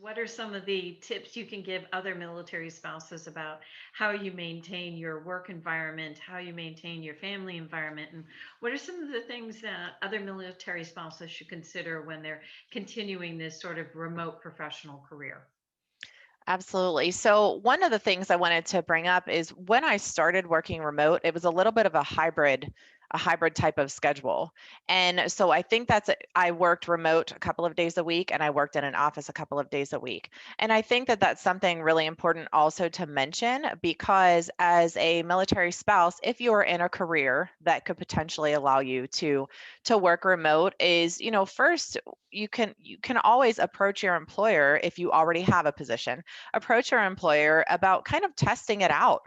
what are some of the tips you can give other military spouses about how you maintain your work environment, how you maintain your family environment, and what are some of the things that other military spouses should consider when they're continuing this sort of remote professional career? Absolutely. So, one of the things I wanted to bring up is when I started working remote, it was a little bit of a hybrid type of schedule. And so I think I worked remote a couple of days a week and I worked in an office a couple of days a week. And I think that that's something really important also to mention because as a military spouse, if you're in a career that could potentially allow you to work remote is, first you can always approach your employer if you already have a position, approach your employer about kind of testing it out,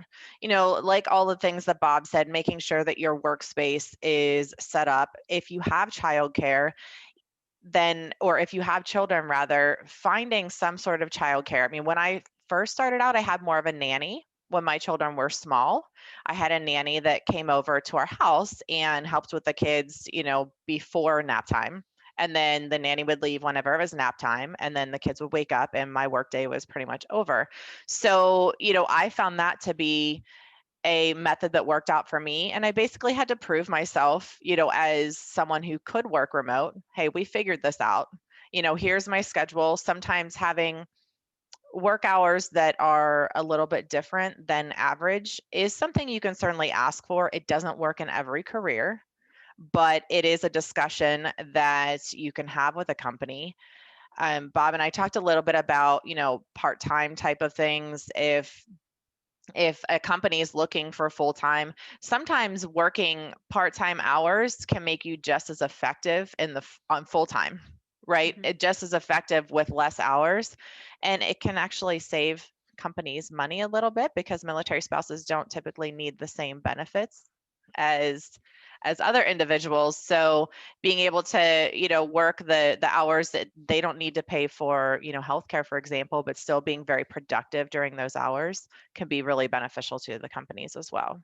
like all the things that Bob said, making sure that your workspace is set up. If you have childcare, then, or if you have children rather, finding some sort of childcare. I mean, when I first started out, I had more of a nanny. When my children were small, I had a nanny that came over to our house and helped with the kids, before nap time. And then the nanny would leave whenever it was nap time, and then the kids would wake up and my workday was pretty much over. So, I found that to be a method that worked out for me. And I basically had to prove myself, as someone who could work remote. Hey, we figured this out. Here's my schedule. Sometimes having work hours that are a little bit different than average is something you can certainly ask for. It doesn't work in every career, but it is a discussion that you can have with a company. Bob and I talked a little bit about, part-time type of things. If a company is looking for full time, sometimes working part time hours can make you just as effective on full time, right? Mhm. It just as effective with less hours, and it can actually save companies money a little bit because military spouses don't typically need the same benefits as other individuals. So being able to, work the hours that they don't need to pay for, healthcare, for example, but still being very productive during those hours can be really beneficial to the companies as well.